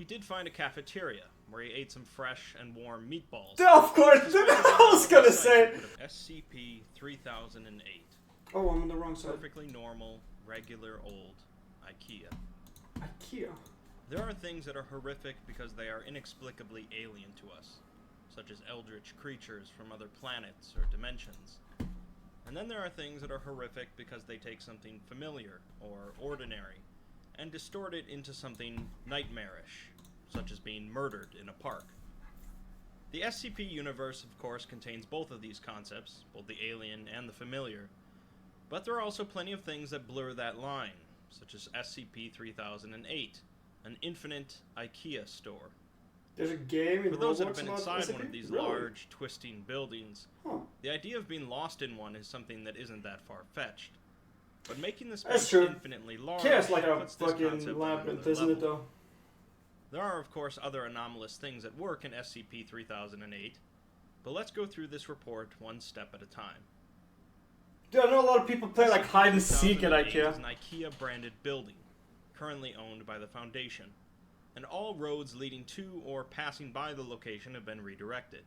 did find a cafeteria where he ate some fresh and warm meatballs. Of course, I was gonna say. SCP-3008. Oh, I'm on the wrong side. Perfectly normal, regular old IKEA. IKEA? There are things that are horrific because they are inexplicably alien to us, such as eldritch creatures from other planets or dimensions. And then there are things that are horrific because they take something familiar or ordinary and distort it into something nightmarish, such as being murdered in a park. The SCP universe, of course, contains both of these concepts, both the alien and the familiar, but there are also plenty of things that blur that line, such as SCP-3008, an infinite IKEA store. There's a game in For those that Roblox have been about inside SCP? one of these Really? large, twisting buildings, Huh. the idea of being lost in one is something that isn't that far-fetched. But making the That's space true. infinitely large IKEA's like a puts this fucking concept on labyrinth, another isn't it, level. though? There are, of course, other anomalous things at work in SCP-3008, but let's go through this report one step at a time. Dude, I know a lot of people play like hide and seek at SCP-3008 IKEA. is an IKEA-branded building, currently owned by the Foundation, and all roads leading to or passing by the location have been redirected.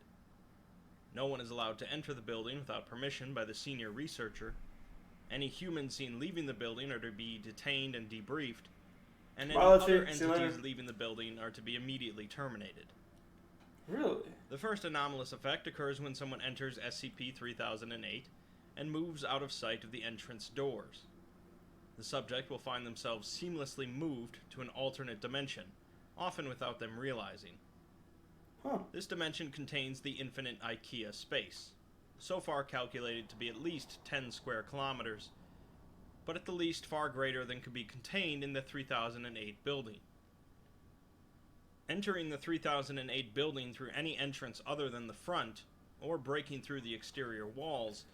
No one is allowed to enter the building without permission by the senior researcher. Any humans seen leaving the building are to be detained and debriefed, and any other entities leaving the building are to be immediately terminated. Really? The first anomalous effect occurs when someone enters SCP-3008 and moves out of sight of the entrance doors. The subject will find themselves seamlessly moved to an alternate dimension, often without them realizing. Huh. This dimension contains the infinite IKEA space, so far calculated to be at least 10 square kilometers, but at the least far greater than could be contained in the 3008 building. Entering the 3008 building through any entrance other than the front, or breaking through the exterior walls,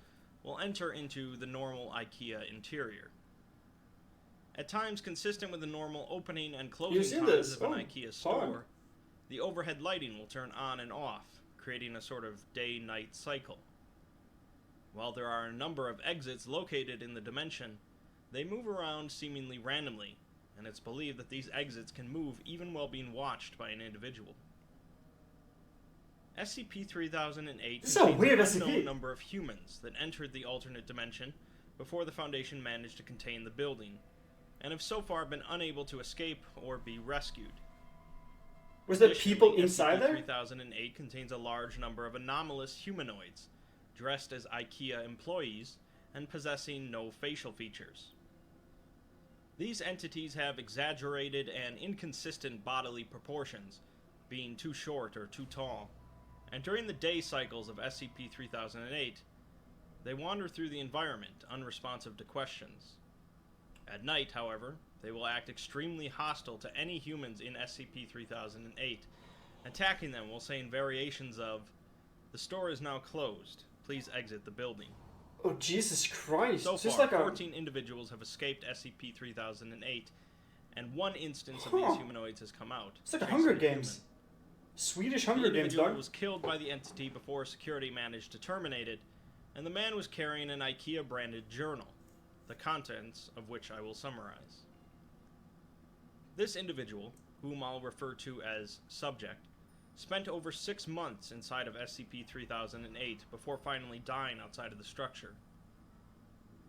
will enter into the normal IKEA interior. At times consistent with the normal opening and closing times of an IKEA store, the overhead lighting will turn on and off, creating a sort of day-night cycle. While there are a number of exits located in the dimension, they move around seemingly randomly, and it's believed that these exits can move even while being watched by an individual. SCP-3008 contains an unknown number of humans that entered the alternate dimension before the Foundation managed to contain the building, and have so far been unable to escape or be rescued. Was there people inside there? SCP-3008 contains a large number of anomalous humanoids, dressed as IKEA employees and possessing no facial features. These entities have exaggerated and inconsistent bodily proportions, being too short or too tall, and during the day cycles of SCP-3008, they wander through the environment, unresponsive to questions. At night, however, they will act extremely hostile to any humans in SCP-3008, attacking them while saying variations of, "The store is now closed. Please exit the building." Oh, Jesus Christ. So Just far, like a... 14 individuals have escaped SCP-3008, and one instance of these humanoids has come out. It's like a Hunger Games. Swedish Hunger Games, The individual dog. was killed by the entity before security managed to terminate it, and the man was carrying an IKEA-branded journal, the contents of which I will summarize. This individual, whom I'll refer to as Subject, spent over 6 months inside of SCP-3008 before finally dying outside of the structure.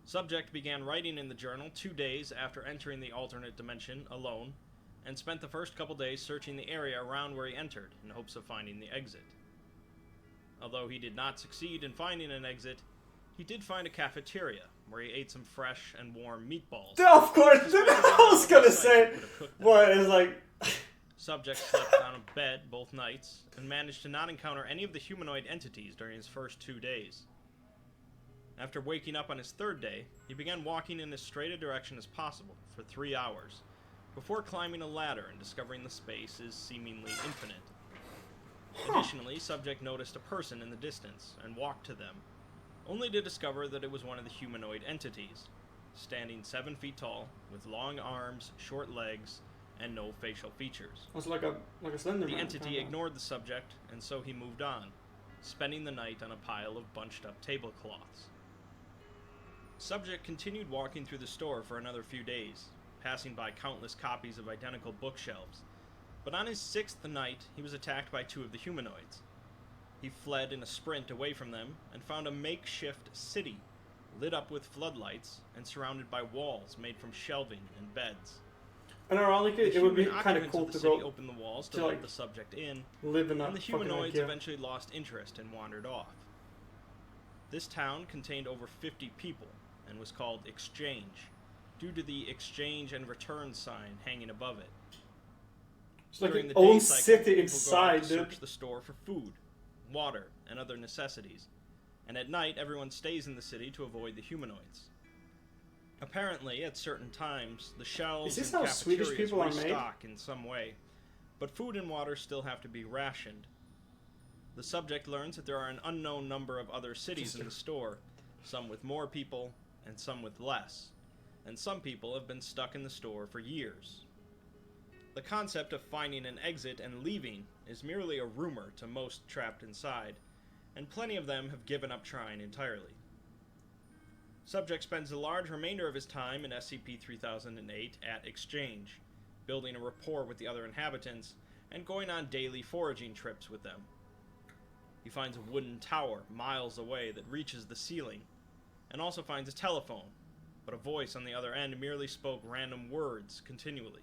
Subject began writing in the journal 2 days after entering the alternate dimension alone, and spent the first couple days searching the area around where he entered in hopes of finding the exit. Although he did not succeed in finding an exit, he did find a cafeteria where he ate some fresh and warm meatballs. Of course, I was gonna say, what is like... Subject slept on a bed both nights, and managed to not encounter any of the humanoid entities during his first 2 days. After waking up on his 3rd day, he began walking in as straight a direction as possible for 3 hours, before climbing a ladder and discovering the space is seemingly infinite. Additionally, Subject noticed a person in the distance and walked to them, only to discover that it was one of the humanoid entities, standing 7 feet tall, with long arms, short legs, and no facial features. It's like a Slender Man. The entity ignored the subject, and so he moved on, spending the night on a pile of bunched-up tablecloths. Subject continued walking through the store for another few days, passing by countless copies of identical bookshelves, But on his 6th night, he was attacked by 2 of the humanoids. He fled in a sprint away from them and found a makeshift city, lit up with floodlights and surrounded by walls made from shelving and beds. And ironically, it would be kind of cool to go open the walls to let the subject in, live in, and the humanoids eventually lost interest and wandered off. This town contained over 50 people and was called Exchange, due to the exchange and return sign hanging above it. It's like an own city inside, dude. Search the store for food, water, and other necessities, and at night everyone stays in the city to avoid the humanoids. Apparently, at certain times, the shelves and cafeterias restock in some way, but food and water still have to be rationed. The subject learns that there are an unknown number of other cities in the store, some with more people and some with less, and some people have been stuck in the store for years. The concept of finding an exit and leaving is merely a rumor to most trapped inside, and plenty of them have given up trying entirely. Subject spends a large remainder of his time in SCP-3008 at Exchange, building a rapport with the other inhabitants and going on daily foraging trips with them. He finds a wooden tower miles away that reaches the ceiling, and also finds a telephone, but a voice on the other end merely spoke random words continually.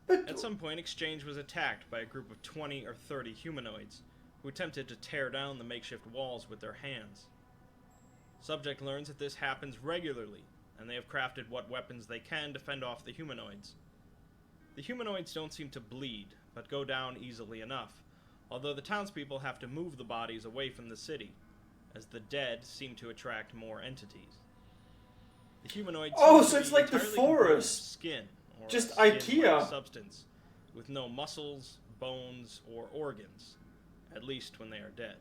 At some point, Exchange was attacked by a group of 20 or 30 humanoids, who attempted to tear down the makeshift walls with their hands. Subject learns that this happens regularly, and they have crafted what weapons they can to fend off the humanoids. The humanoids don't seem to bleed, but go down easily enough, although the townspeople have to move the bodies away from the city, as the dead seem to attract more entities. The humanoids so it's like the forest. Skin, or just skin-like IKEA substance, with no muscles, bones, or organs, at least when they are dead.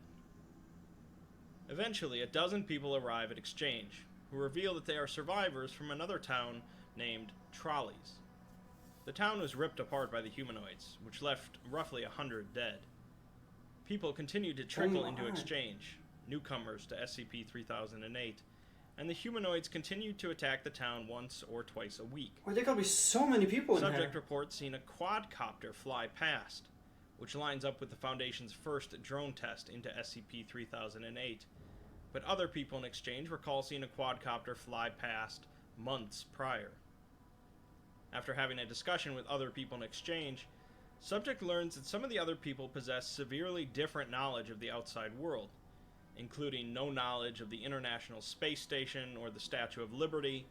Eventually, a dozen people arrive at Exchange, who reveal that they are survivors from another town named Trolleys. The town was ripped apart by the humanoids, which left roughly 100 dead. People continued to trickle into Exchange, newcomers to SCP-3008, and the humanoids continued to attack the town once or twice a week. Why there gotta be so many people in here? Subject reports seeing a quadcopter fly past, which lines up with the Foundation's first drone test into SCP-3008, but other people in Exchange recall seeing a quadcopter fly past months prior. After having a discussion with other people in Exchange, Subject learns that some of the other people possess severely different knowledge of the outside world, including no knowledge of the International Space Station or the Statue of Liberty,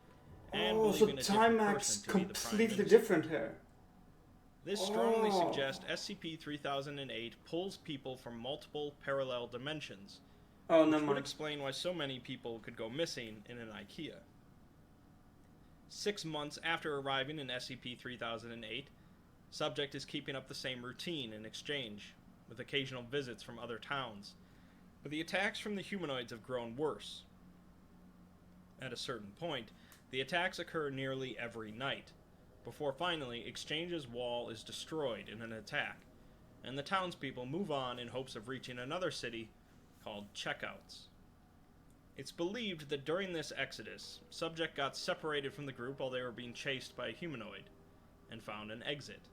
and believing a different person to be the Prime Minister. Different here. This strongly suggests SCP-3008 pulls people from multiple parallel dimensions, which would explain why so many people could go missing in an IKEA. 6 months after arriving in SCP-3008, Subject is keeping up the same routine in Exchange, with occasional visits from other towns, but the attacks from the humanoids have grown worse. At a certain point, the attacks occur nearly every night, before finally Exchange's wall is destroyed in an attack, and the townspeople move on in hopes of reaching another city called Checkouts. It's believed that during this exodus, Subject got separated from the group while they were being chased by a humanoid, and found an exit.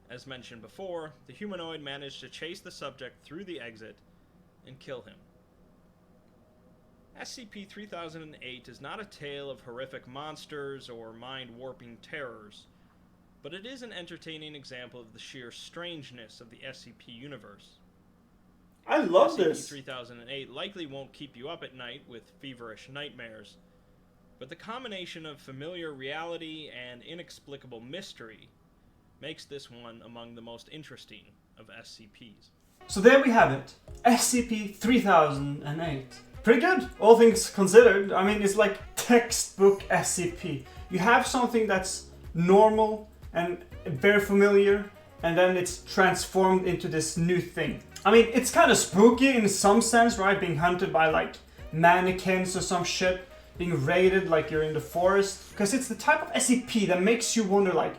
As mentioned before, the humanoid managed to chase the subject through the exit and kill him. SCP-3008 is not a tale of horrific monsters or mind-warping terrors, but it is an entertaining example of the sheer strangeness of the SCP universe. I love this! SCP-3008 likely won't keep you up at night with feverish nightmares, but the combination of familiar reality and inexplicable mystery makes this one among the most interesting of SCPs. So there we have it. SCP-3008. Pretty good, all things considered. I mean, it's like textbook SCP. You have something that's normal and very familiar, and then it's transformed into this new thing. I mean, it's kind of spooky in some sense, right? Being hunted by like mannequins or some shit, being raided like you're in the forest. Because it's the type of SCP that makes you wonder like,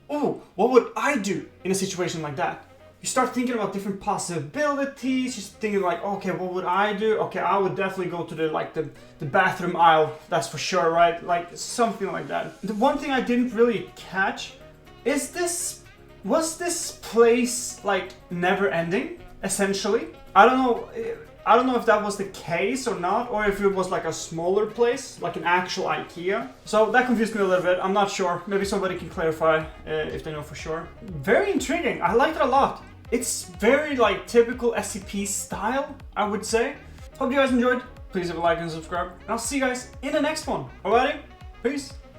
oh, what would I do in a situation like that? You start thinking about different possibilities. You're thinking like, okay, what would I do? Okay, I would definitely go to the bathroom aisle, that's for sure, right? Like something like that. The one thing I didn't really catch, is this Was this place like never ending, essentially? I don't know if that was the case or not, or if it was like a smaller place, like an actual IKEA. So that confused me a little bit. I'm not sure. Maybe somebody can clarify if they know for sure. Very intriguing. I liked it a lot. It's very like typical SCP style, I would say. Hope you guys enjoyed. Please leave a like and subscribe. And I'll see you guys in the next one. Alrighty? Peace.